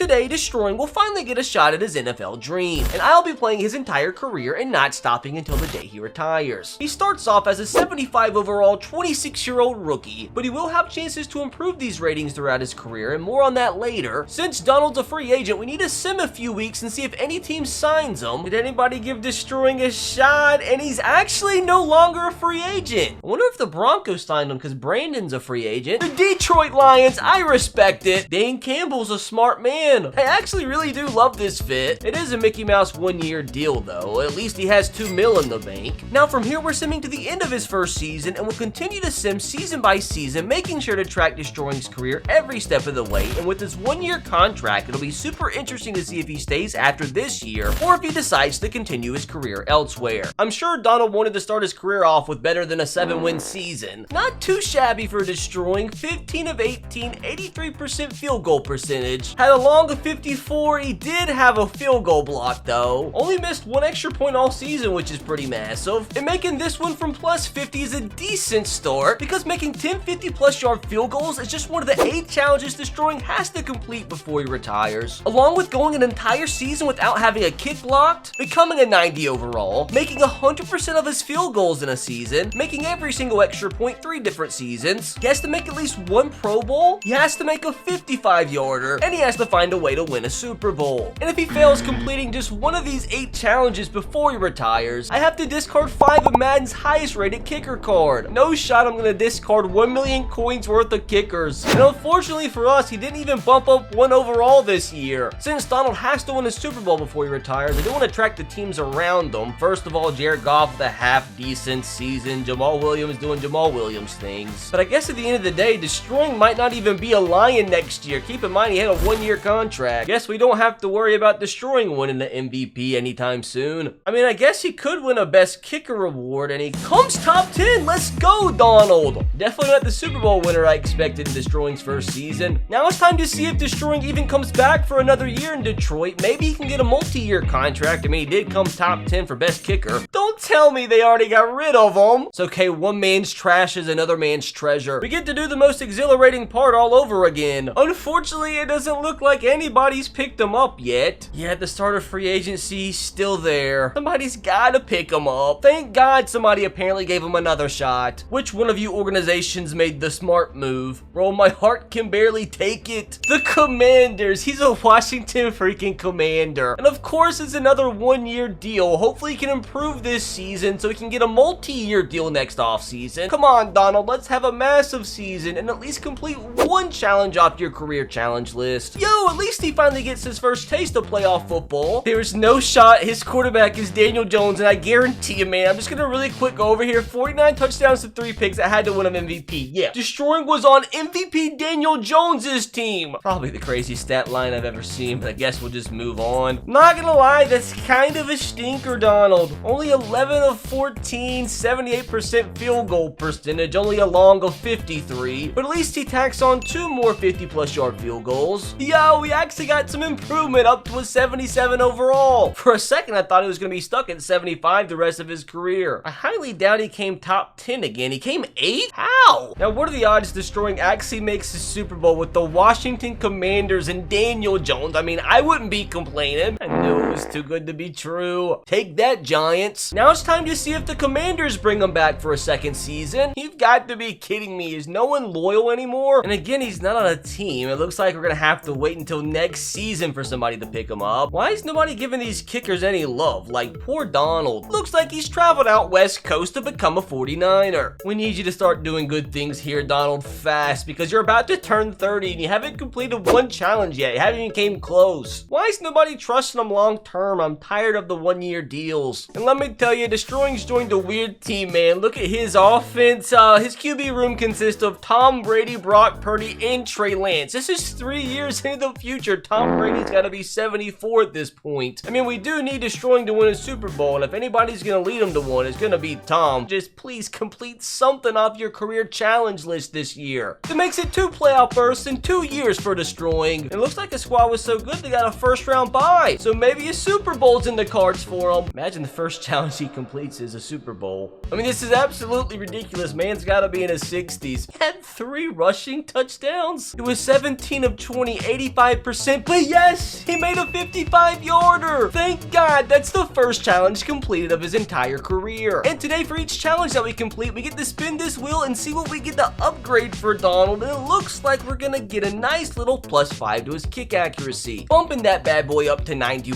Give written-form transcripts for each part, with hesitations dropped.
Today, Destroying will finally get a shot at his NFL dream, and I'll be playing his entire career and not stopping until the day he retires. He starts off as a 75 overall 26-year-old rookie, but he will have chances to improve these ratings throughout his career, and more on that later. Since Donald's a free agent, we need to sim a few weeks and see if any team signs him. Did anybody give Destroying a shot? And he's actually no longer a free agent. I wonder if the Broncos signed him because Brandon's a free agent. The Detroit Lions, I respect it. Dane Campbell's a smart man. I actually really do love this fit. It is a Mickey Mouse one-year deal though. At least he has $2 million in the bank. Now from here we're simming to the end of his first season and we'll continue to sim season by season, making sure to track Destroying's career every step of the way. And with his one-year contract, it'll be super interesting to see if he stays after this year or if he decides to continue his career elsewhere. I'm sure Donald wanted to start his career off with better than a 7-win season. Not too shabby for Destroying. 15 of 18, 83% field goal percentage. Had a long of 54. He did have a field goal block though. Only missed 1 extra point all season, which is pretty massive. And making this one from plus 50 is a decent start because making 10 50-plus yard field goals is just one of the 8 challenges Destroying has to complete before he retires. Along with going an entire season without having a kick blocked, becoming a 90 overall, making 100% of his field goals in a season, making every single extra point 3 different seasons. He has to make at least 1 Pro Bowl, he has to make a 55-yarder, and he has to find a way to win a Super Bowl. And if he fails completing just one of these 8 challenges before he retires, I have to discard 5 of Madden's highest rated kicker card. No shot I'm gonna discard 1 million coins worth of kickers. And unfortunately for us, he didn't even bump up 1 overall this year. Since Donald has to win a Super Bowl before he retires, I do want to track the teams around him. First of all, Jared Goff with a half-decent season, Jamal Williams doing Jamal Williams things. But I guess at the end of the day, Destroying might not even be a Lion next year. Keep in mind he had a 1-year contract. Guess we don't have to worry about Destroying winning the MVP anytime soon. I mean, I guess he could win a best kicker award and he comes top 10. Let's go, Donald. Definitely not the Super Bowl winner I expected in Destroying's first season. Now it's time to see if Destroying even comes back for another year in Detroit. Maybe he can get a multi-year contract. I mean, he did come top 10 for best kicker. Don't tell me they already got rid of him. It's okay, one man's trash is another man's treasure. We get to do the most exhilarating part all over again. Unfortunately, it doesn't look like anybody's picked him up yet. Yeah, at the start of free agency, he's still there. Somebody's gotta pick him up. Thank God somebody apparently gave him another shot. Which one of you organizations made the smart move? Bro, my heart can barely take it. The Commanders. He's a Washington freaking Commander. And of course, it's another 1-year deal. Hopefully he can improve this season so he can get a multi-year deal next offseason. Come on, Donald, let's have a massive season and at least complete 1 challenge off your career challenge list. Yo, at least he finally gets his first taste of playoff football. There's no shot his quarterback is Daniel Jones, and I guarantee you, man, I'm just gonna really quick go over here. 49 touchdowns to 3 picks. I had to win an MVP. Yeah, Destroying was on MVP Daniel Jones's team. Probably the craziest stat line I've ever seen, but I guess we'll just move on. Not gonna lie, that's kind of a stinker, Donald. Only 11 of 14, 78% field goal percentage, only a long of 53, but at least he tacks on 2 more 50-plus yard field goals. Yo, we actually got some improvement up to a 77 overall. For a second, I thought he was gonna be stuck at 75 the rest of his career. I highly doubt he came top 10 again. He came 8th? How? Now, what are the odds Destroying actually makes the Super Bowl with the Washington Commanders and Daniel Jones? I mean, I wouldn't be complaining. I knew it was too good to be true. Take that, Giants. Now it's time to see if the Commanders bring him back for a second season. You've got to be kidding me. Is no one loyal anymore? And again, he's not on a team. It looks like we're gonna have to wait until next season for somebody to pick him up. Why is nobody giving these kickers any love? Like, poor Donald. Looks like he's traveled out West Coast to become a 49er. We need you to start doing good things here, Donald, fast, because you're about to turn 30 and you haven't completed 1 challenge yet. You haven't even came close. Why is nobody trusting him long term? I'm tired of the 1-year deals. And let me tell you, Destroying's joined a weird team, man. Look at his offense. His QB room consists of Tom Brady, Brock Purdy, and Trey Lance. This is 3 years into the future. Tom Brady's got to be 74 at this point. I mean, we do need Destroying to win a Super Bowl, and if anybody's going to lead him to one, it's going to be Tom. Just please complete something off your career challenge list this year. It makes it 2 playoff berths in 2 years for Destroying. It looks like the squad was so good they got a first-round bye. So maybe a Super Bowl's in the cards for him. Imagine the first challenge he completes is a Super Bowl. I mean, this is absolutely ridiculous. Man's gotta be in his 60s. He had 3 rushing touchdowns. It was 17 of 20, 85%, but yes, he made a 55-yarder. Thank God, that's the first challenge completed of his entire career. And today, for each challenge that we complete, we get to spin this wheel and see what we get to upgrade for Donald, and it looks like we're gonna get a nice little +5 to his kick accuracy, bumping that bad boy up to 91,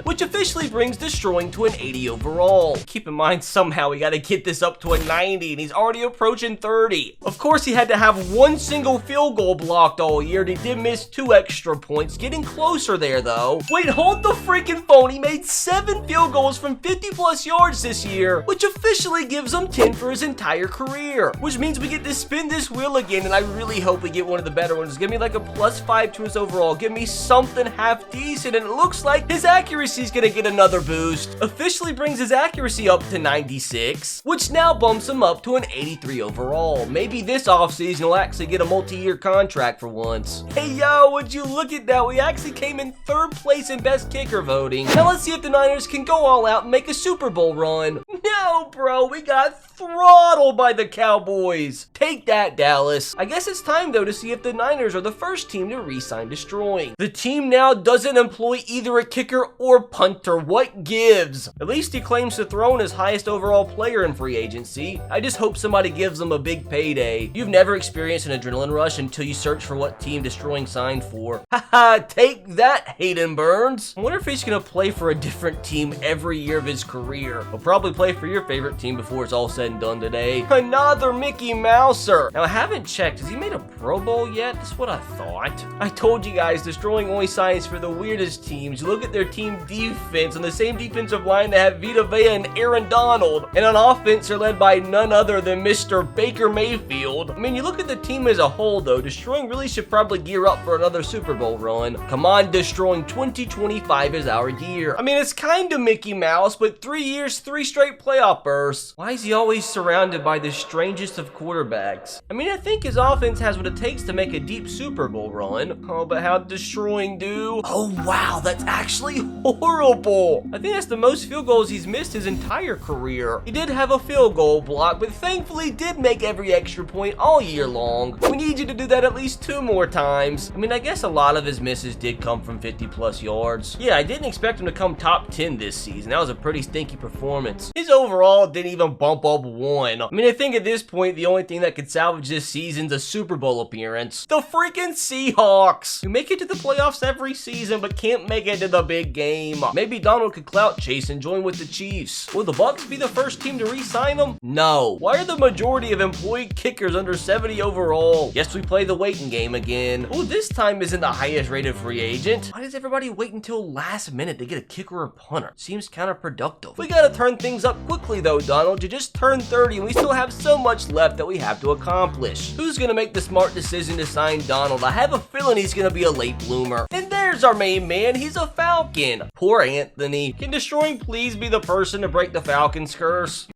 which officially brings Destroying to an 80 overall. Keep in mind, somehow we gotta get this up to a 90, and he's already approaching 30. Of course, he had to have 1 single field goal blocked all year, and he did miss 2 extra points, getting closer there though. Wait, hold the freaking phone. He made 7 field goals from 50+ yards this year, which officially gives him 10 for his entire career, which means we get to spin this wheel again, and I really hope we get one of the better ones. Give me like a +5 to his overall. Give me something half decent, and it looks like his accuracy is gonna get another boost. Officially brings his accuracy up to 96, which now bumps him up to an 83 overall. Maybe this offseason he'll actually get a multi-year contract for once. Hey yo, would you look at that? We actually came in 3rd place in best kicker voting. Now let's see if the Niners can go all out and make a Super Bowl run. No, bro, we got throttled by the Cowboys. Take that, Dallas. I guess it's time though to see if the Niners are the first team to re-sign Destroying. The team now doesn't employ either a kicker or punter. What gives? At least he claims to throw in his highest overall player in free agency. I just hope somebody gives him a big payday. You've never experienced an adrenaline rush until you search for what team Destroying signed for. Haha, take that, Hayden Burns. I wonder if he's gonna play for a different team every year of his career. He'll probably play for your favorite team before it's all said and done today. Another Mickey Mouser. Now, I haven't checked. Has he made a Pro Bowl yet? That's what I thought. I told you guys, Destroying only signs for the weirdest teams. You look at their team defense, on the same defensive line they have Vita Vea and Aaron Donald. And on offense, they're led by none other than Mr. Baker Mayfield. I mean, you look at the team as a whole, though. Destroying really should probably gear up for another Super Bowl run. Come on, Destroying. 2025 is our year. I mean, it's kind of Mickey Mouse, but 3 years, 3 straight playoff bursts. Why is he always surrounded by the strangest of quarterbacks? I mean, I think his offense has what it takes to make a deep Super Bowl run. Oh, but how'd Destroying do? Oh, wow, that's actually horrible. I think that's the most field goals he's missed his entire career. He did have a field goal block, but thankfully did make every extra point all year long. We need you to do that at least 2 more times. I mean, I guess a lot of his misses did come from 50+ yards. Yeah, I didn't expect him to come top 10 this season. That was a pretty stinky performance. His overall didn't even bump up 1. I mean, I think at this point, the only thing that could salvage this season's a Super Bowl appearance. The freaking Seahawks, who make it to the playoffs every season, but can't make it to the big game. Maybe Donald could clout chase and join with the Chiefs. Will the Bucs be the first team to re-sign him? No. Why are the majority of employed kickers under 70 overall? Yes, we play the waiting game again. Oh, this time isn't the highest rated free agent. Why does everybody wait until last minute to get a kicker or punter? Seems counterproductive. We gotta turn things up quickly though, Donald. You just turned 30 and we still have so much left that we have to accomplish. Who's gonna make the smart decision to sign Donald? I have a feeling he's gonna be a late bloomer. And there's our main man. He's a Falcon. Poor Anthony. Can Destroying please be the person to break the Falcons curse?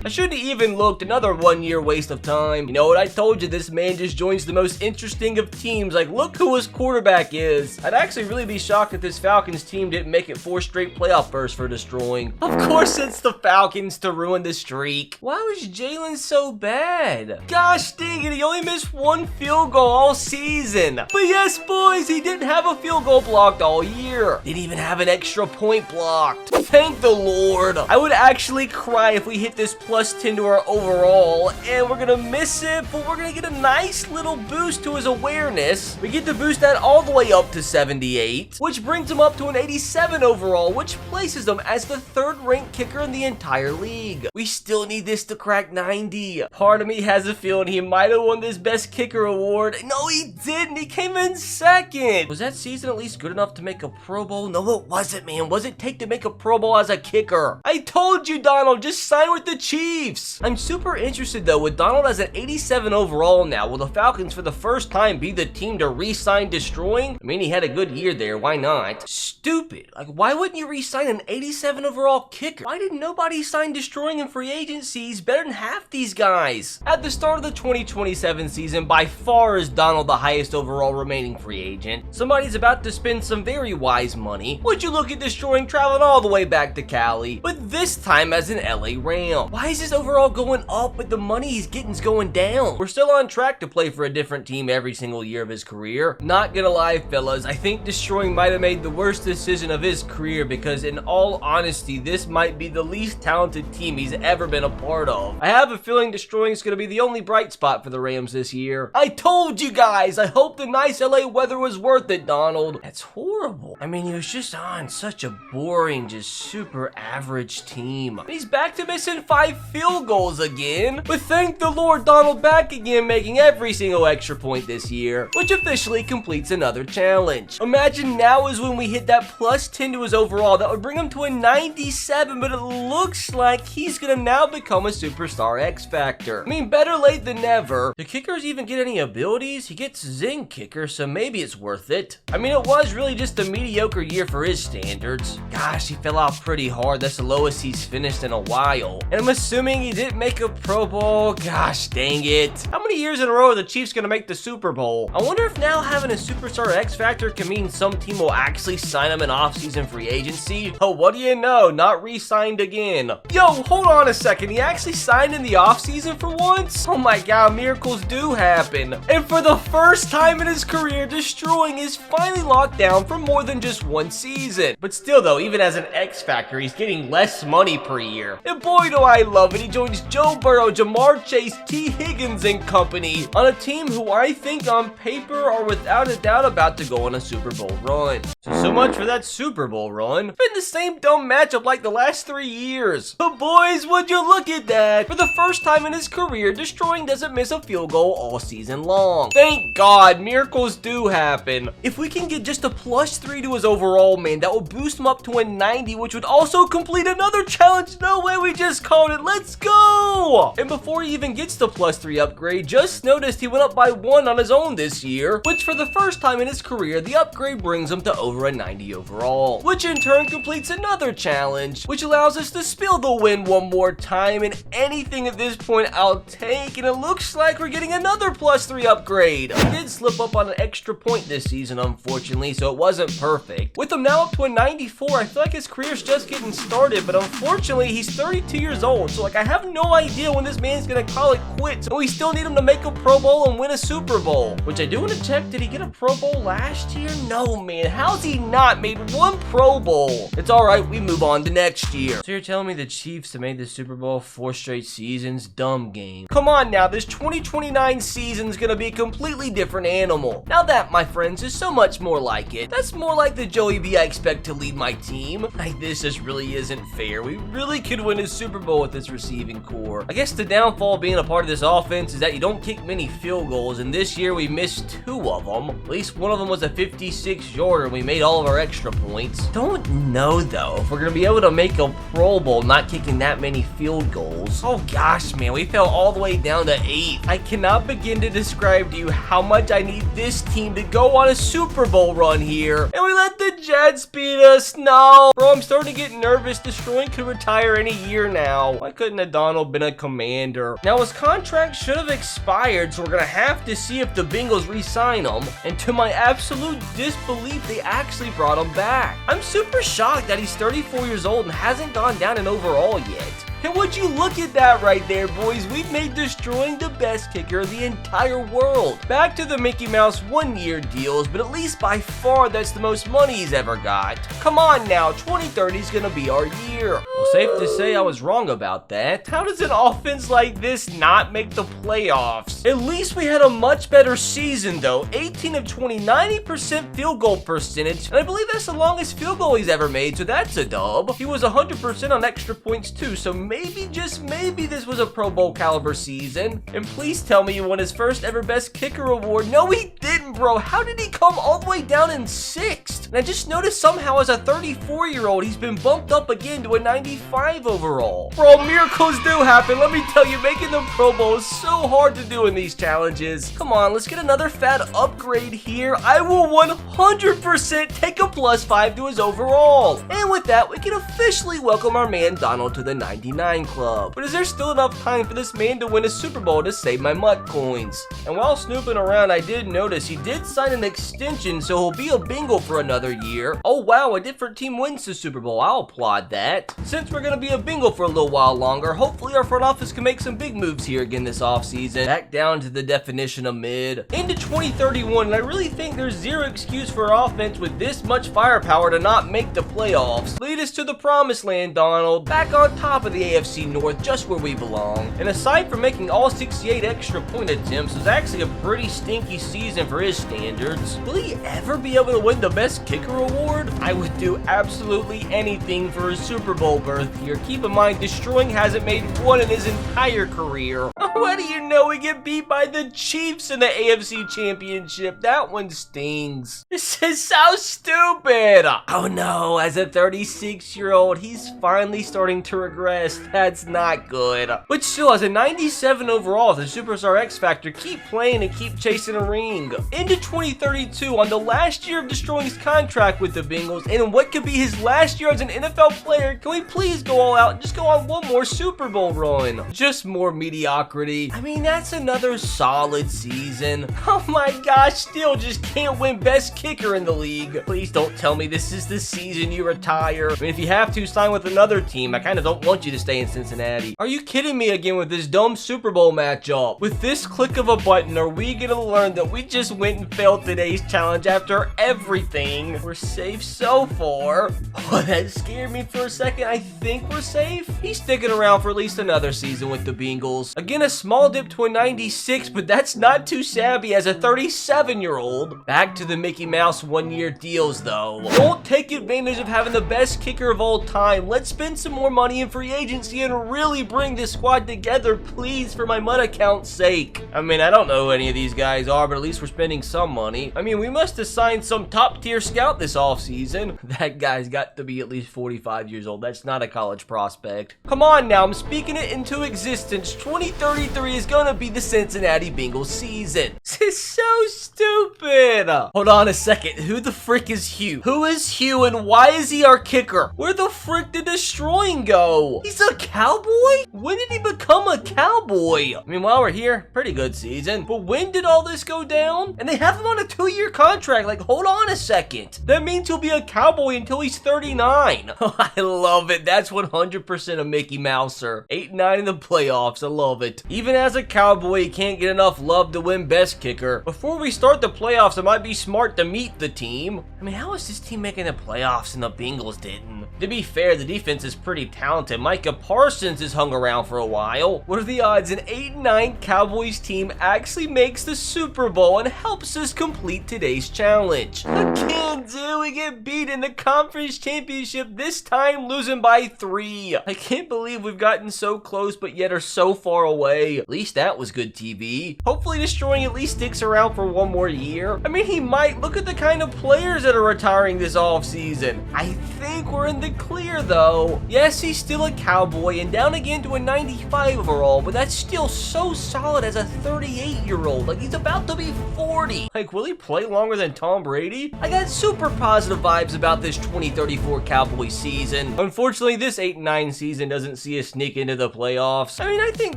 I shouldn't have even looked. Another 1-year waste of time. You know what? I told you this man just joins the most interesting of teams. Like, look who his quarterback is. I'd actually really be shocked if this Falcons team didn't make it 4 straight playoff bursts for Destroying. Of course it's the Falcons to ruin the streak. Why was Jalen so bad? Gosh dang it, he only missed 1 field goal all season. But yes, boys, he didn't have a field goal blocked all year. Didn't even have an extra point blocked. Thank the Lord. I would actually cry if we hit this +10 to our overall, and we're gonna miss it, but we're gonna get a nice little boost to his awareness. We get to boost that all the way up to 78, which brings him up to an 87 overall, which places him as the 3rd ranked kicker in the entire league. We still need this to crack 90. Part of me has a feeling he might have won this best kicker award. No, he didn't. He came in 2nd. Was that season at least good enough to make a Pro Bowl? No, it wasn't, man. What does it take to make a Pro Bowl as a kicker? I told you, Donald, just sign with the Chiefs Chiefs. I'm super interested though with Donald as an 87 overall now. Will the Falcons for the first time be the team to re-sign Destroying? I mean, he had a good year there, why not? Stupid. Like, why wouldn't you re-sign an 87 overall kicker? Why did nobody sign Destroying in free agency? He's better than half these guys. At the start of the 2027 season, by far is Donald the highest overall remaining free agent. Somebody's about to spend some very wise money. Would you look at Destroying traveling all the way back to Cali, but this time as an LA Ram? Why is his overall going up, but the money he's getting's going down? We're still on track to play for a different team every single year of his career. Not gonna lie, fellas, I think Destroying might have made the worst decision of his career, because in all honesty, this might be the least talented team he's ever been a part of. I have a feeling Destroying is gonna be the only bright spot for the Rams this year. I told you guys, I hope the nice LA weather was worth it, Donald. That's horrible. I mean, he was just on such a boring, just super average team. He's back to missing 5 field goals again. But thank the Lord, Donald back again, making every single extra point this year, which officially completes another challenge. Imagine now is when we hit that plus 10 to his overall. That would bring him to a 97, but it looks like he's gonna now become a superstar X Factor. I mean, better late than never. Do kickers even get any abilities? He gets Zing Kicker, so maybe it's worth it. I mean, it was really just a mediocre year for his standards. Gosh, he fell out pretty hard. That's the lowest he's finished in a while. And I'm assuming he didn't make a Pro Bowl. Gosh, dang it. How many years in a row are the Chiefs gonna make the Super Bowl? I wonder if now having a superstar X Factor can mean some team will actually sign him in off-season free agency. Oh, what do you know? Not re-signed again. Yo, hold on a second. He actually signed in the off-season for once? Oh my god, miracles do happen. And for the first time in his career, Destroying is finally locked down for more than just one season. But still though, even as an X Factor, he's getting less money per year. And boy do I love it. He joins Joe Burrow, Jamar Chase, T. Higgins and company on a team who I think on paper are without a doubt about to go on a Super Bowl run. So much for that Super Bowl run. Been the same dumb matchup like the last 3 years. But boys, would you look at that? For the first time in his career, Destroying doesn't miss a field goal all season long. Thank God, miracles do happen. If we can get just a +3 to his overall, man, that will boost him up to a 90, which would also complete another challenge. No way, we just called it. Let's go! And before he even gets the +3 upgrade, just noticed he went up by 1 on his own this year, which for the first time in his career, the upgrade brings him to over a 90 overall, which in turn completes another challenge, which allows us to spill the win one more time, and anything at this point I'll take, and it looks like we're getting another +3 upgrade. I did slip up on an extra point this season, unfortunately, so it wasn't perfect. With him now up to a 94, I feel like his career's just getting started, but unfortunately, he's 32 years old, so like I have no idea when this man's gonna call it quits, and we still need him to make a Pro Bowl and win a Super Bowl, which I do want to check. Did he get a Pro Bowl last year? No, man. How's he not made 1 Pro Bowl? It's alright, we move on to next year. So you're telling me the Chiefs have made the Super Bowl 4 straight seasons? Dumb game. Come on now, this 2029 season's gonna be a completely different animal. Now that, my friends, is so much more like it. That's more like the Joey B I expect to lead my team. Like, this just really isn't fair. We really could win a Super Bowl with this receiving core. I guess the downfall being a part of this offense is that you don't kick many field goals, and this year we missed 2 of them. At least one of them was a 56-yarder, and we made all of our extra points. Don't know, though, if we're going to be able to make a Pro Bowl not kicking that many field goals. Oh, gosh, man, we fell all the way down to 8. I cannot begin to describe to you how much I need this team to go on a Super Bowl run here. And we let the Jets beat us. No. Bro, I'm starting to get nervous. Destroying could retire any year now. Why couldn't a Donald been a Commander? Now, his contract should have expired, so we're going to have to see if the Bengals re-sign him. And to my absolute disbelief, they actually brought him back. I'm super shocked that he's 34 years old and hasn't gone down in overall yet. And would you look at that right there, boys? We've made Destroying the best kicker in the entire world. Back to the Mickey Mouse 1-year deals, but at least by far that's the most money he's ever got. Come on now, 2030 is gonna be our year. Well, safe to say I was wrong about that. How does an offense like this not make the playoffs? At least we had a much better season though. 18 of 20, 90% field goal percentage, and I believe that's the longest field goal he's ever made, so that's a dub. He was 100% on extra points too, so maybe, just maybe this was a Pro Bowl caliber season. And please tell me he won his first ever Best Kicker award. No, he didn't, bro. How did he come all the way down in 6th? And I just noticed somehow as a 34-year-old, he's been bumped up again to a 95 overall. Bro, miracles do happen. Let me tell you, making the Pro Bowl is so hard to do in these challenges. Come on, let's get another fat upgrade here. I will 100% take a +5 to his overall. And with that, we can officially welcome our man Donald to the 99 club. But is there still enough time for this man to win a Super Bowl to save my MUT coins? And while snooping around, I did notice he did sign an extension, so he'll be a bingo for another year. Oh wow, a different team wins the Super Bowl. I'll applaud that. Since we're gonna be a bingo for a little while longer, hopefully our front office can make some big moves here again this offseason. Back down to the definition of mid. Into 2031, and I really think there's zero excuse for offense with this much firepower to not make the playoffs. Lead us to the promised land, Donald. Back on top of the AFC North, just where we belong. And aside from making all 68 extra point attempts, it was actually a pretty stinky season for his standards. Will he ever be able to win the Best Kicker award? I would do absolutely anything for a Super Bowl berth here. Keep in mind, Destroying hasn't made one in his entire career. What do you know? We get beat by the Chiefs in the AFC Championship. That one stings. This is so stupid. Oh no, as a 36-year-old, he's finally starting to regress. That's not good. But still, as a 97 overall, the Superstar X Factor, keep playing and keep chasing a ring. Into 2032, on the last year of Destroying's contract with the Bengals, and what could be his last year as an NFL player, can we please go all out and just go on one more Super Bowl run? Just more mediocrity. I mean, that's another solid season. Oh my gosh, still just can't win Best Kicker in the league. Please don't tell me this is the season you retire. I mean, if you have to, sign with another team. I kind of don't want you to stay in Cincinnati. Are you kidding me again with this dumb Super Bowl matchup? With this click of a button, are we gonna learn that we just went and failed today's challenge after everything? We're safe so far. Oh, that scared me for a second. I think we're safe. He's sticking around for at least another season with the Bengals. Again, a small dip to a 96, but that's not too shabby as a 37-year-old. Back to the Mickey Mouse one-year deals, though. Don't take advantage of having the best kicker of all time. Let's spend some more money in free agency and really bring this squad together, please, for my MUT account's sake. I mean, I don't know who any of these guys are, but at least we're spending some money. I mean, we must have signed some top-tier scout this offseason. That guy's got to be at least 45 years old. That's not a college prospect. Come on now, I'm speaking it into existence. 2033 is gonna be the Cincinnati Bengals season. This is so stupid. Hold on a second. Who the frick is Hugh? Who is Hugh and why is he our kicker? Where the frick did Destroying go? He's a cowboy? When did he become a cowboy? I mean, while we're here, pretty good season. But when did all this go down? And they have him on a 2-year contract. Like, hold on a second. That means he'll be a cowboy until he's 39. Oh, I love it. That's 100% a Mickey Mouser. 8-9 in the playoffs. I love it. Even as a cowboy, he can't get enough love to win Best Kicker. Before we start the playoffs, it might be smart to meet the team. I mean, how is this team making the playoffs and the Bengals didn't? To be fair, the defense is pretty talented. Micah Parsons has hung around for a while. What are the odds an 8-9 Cowboys team actually makes the Super Bowl and helps us complete today's challenge? Again, dude, we get beat in the conference championship, this time losing by 3. I can't believe we've gotten so close but yet are so far away. At least that was good TV. Hopefully Destroying at least sticks around for one more year. I mean, he might. Look at the kind of players that are retiring this offseason. I think we're in the clear though. Yes, he's still a cowboy and down again to a 95 overall, but that's still so solid as a 38-year-old. Like, he's about to be 40. Like, will he play longer than Tom Brady? I got super positive vibes about this 2034 Cowboy season. Unfortunately, this 8-9 season doesn't see us sneak into the playoffs. I mean, I think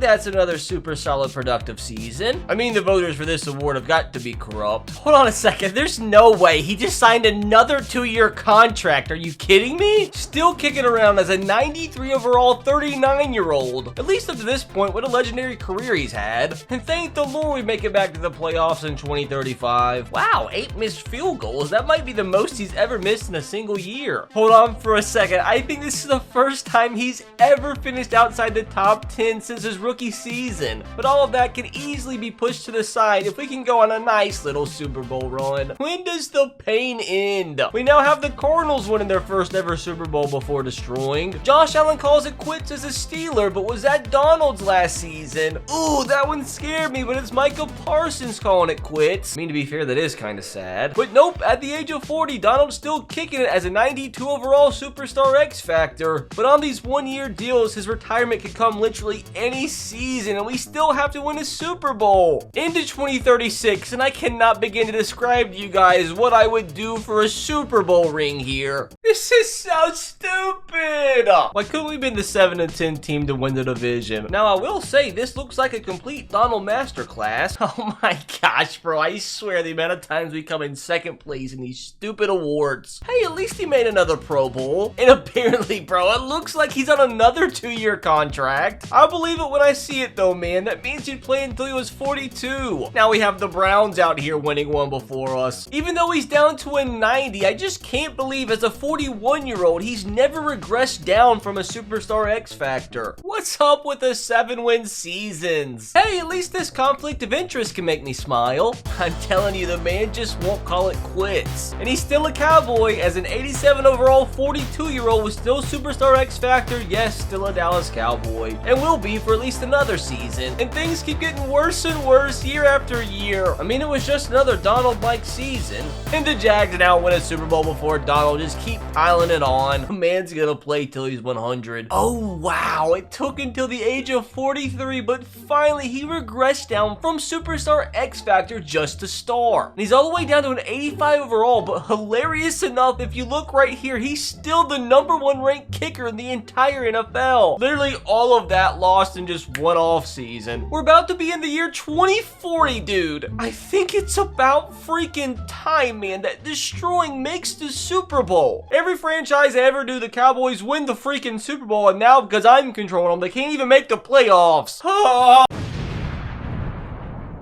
that's another super solid productive season. I mean, the voters for this award have got to be corrupt. Hold on a second. There's no way. He just signed another 2-year contract. Are you kidding me? Still kicking around as a 93 overall 39-year-old. At least up to this point, what a legendary career he's had. And thank the Lord we make it back to the playoffs in 2035. Wow, 8 missed field goals. That might be the most he's ever missed in a single year. Hold on for a second. I think this is the first time he's ever finished outside the top 10 since his rookie season. season. But all of that can easily be pushed to the side if we can go on a nice little Super Bowl run. When does the pain end? We now have the Cardinals winning their first ever Super Bowl before destroying. Josh Allen calls it quits as a Steeler, but was that Donald's last season? Ooh, that one scared me, but it's Micah Parsons calling it quits. I mean, to be fair, that is kind of sad. But nope, at the age of 40, Donald's still kicking it as a 92 overall superstar X Factor. But on these one-year deals, his retirement could come literally any season, and we still have to win a Super Bowl. Into 2036, and I cannot begin to describe to you guys what I would do for a Super Bowl ring here. This is so stupid. Why couldn't we been the 7-10 team to win the division? Now, I will say, this looks like a complete Donald masterclass. Oh my gosh, bro, I swear the amount of times we come in second place in these stupid awards. Hey, at least he made another Pro Bowl. And apparently, bro, it looks like he's on another 2-year contract. I'll believe it when I see it though, man. That means he'd play until he was 42. Now we have the Browns out here winning one before us. Even though he's down to a 90, I just can't believe as a 41-year-old, he's never regressed down from a superstar X Factor. What's up with the 7-win seasons? Hey, at least this conflict of interest can make me smile. I'm telling you, the man just won't call it quits. And he's still a Cowboy, as an 87 overall 42-year-old with still superstar X Factor, yes, still a Dallas Cowboy, and will be for at least another season. And things keep getting worse and worse year after year. I mean, it was just another Donald-like season. And the Jags now win a Super Bowl before Donald, just keep piling it on. The man's gonna play till he's 100. Oh wow, it took until the age of 43, but finally he regressed down from superstar X Factor just to star. And he's all the way down to an 85 overall, but hilarious enough, if you look right here, he's still the #1 ranked kicker in the entire NFL. Literally all of that lost in just one off season. We're about to be in the year 2040, dude. I think it's about freaking time, man, that Destroying makes the Super Bowl. Every franchise I ever do, the Cowboys win the freaking Super Bowl, and now because I'm controlling them, they can't even make the playoffs.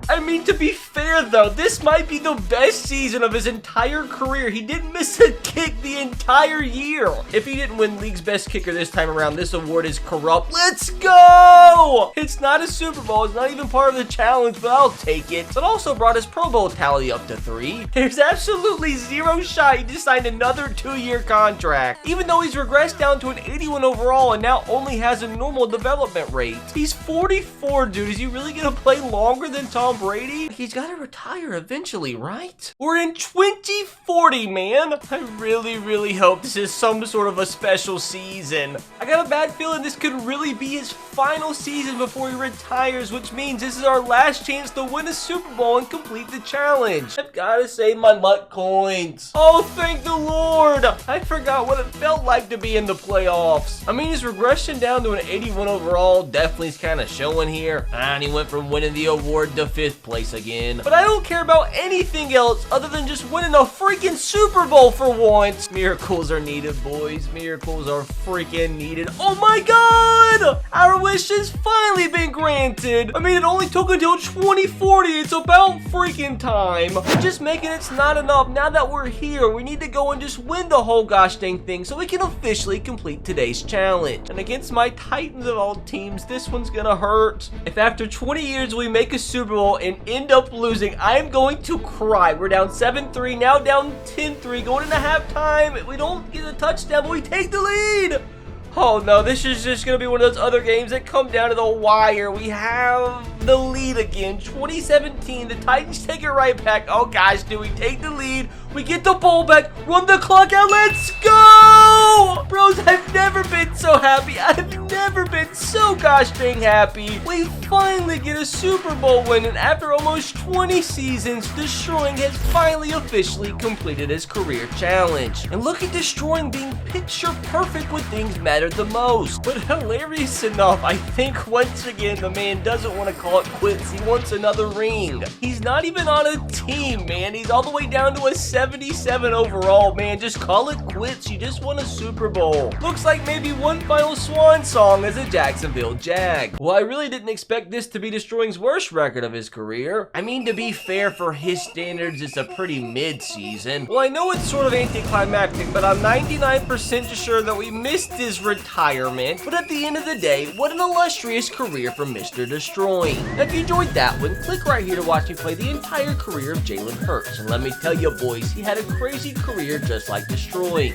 I mean, to be fair though, this might be the best season of his entire career. He didn't miss a kick the entire year. If he didn't win league's best kicker this time around, this award is corrupt. Let's go! It's not a Super Bowl. It's not even part of the challenge, but I'll take it. It also brought his Pro Bowl tally up to 3. There's absolutely zero shot he just signed another 2-year contract, even though he's regressed down to an 81 overall and now only has a normal development rate. He's 44, dude. Is he really gonna play longer than Tom Brady? He's gotta retire eventually, right? We're in 2040, man. I really hope this is some sort of a special season. I got a bad feeling this could really be his final season before he retires, which means this is our last chance to win a Super Bowl and complete the challenge. I've gotta save my MUT coins. Oh, thank the Lord. I forgot what it felt like to be in the playoffs. I mean, his regression down to an 81 overall definitely is kind of showing here. And he went from winning the award to 5th place again. But I don't care about anything else other than just winning a freaking Super Bowl for once. Miracles are needed, boys. Miracles are freaking needed. Oh my God! Our wish has finally been granted. I mean, it only took until 2040. It's about freaking time. Just making it's not enough. Now that we're here, we need to go and just win the whole gosh dang thing so we can officially complete today's challenge. And against my Titans of all teams, this one's gonna hurt. If after 20 years we make a Super Bowl and end up losing, I'm going to cry. We're down 7-3, now down 10-3, going into halftime. We don't get a touchdown, but we take the lead. Oh no, this is just going to be one of those other games that come down to the wire. We have the lead again. 2017, the Titans take it right back. Oh gosh, do we take the lead? We get the ball back, run the clock out, let's go! Bros, I've never been so happy. I've never been so gosh dang happy. We finally get a Super Bowl win, and after almost 20 seasons, Destroying has finally officially completed his career challenge. And look at Destroying being picture perfect when things matter the most. But hilarious enough, I think once again the man doesn't want to call it quits. He wants another ring. He's not even on a team, man. He's all the way down to a 77 overall, man. Just call it quits. You just won a Super Bowl. Looks like maybe one final swan song strong as a Jacksonville Jag. Well, I really didn't expect this to be Destroying's worst record of his career. I mean, to be fair, for his standards, it's a pretty mid-season. Well, I know it's sort of anticlimactic, but I'm 99% sure that we missed his retirement. But at the end of the day, what an illustrious career from Mr. Destroying. Now, if you enjoyed that one, click right here to watch me play the entire career of Jalen Hurts. And let me tell you, boys, he had a crazy career just like Destroying.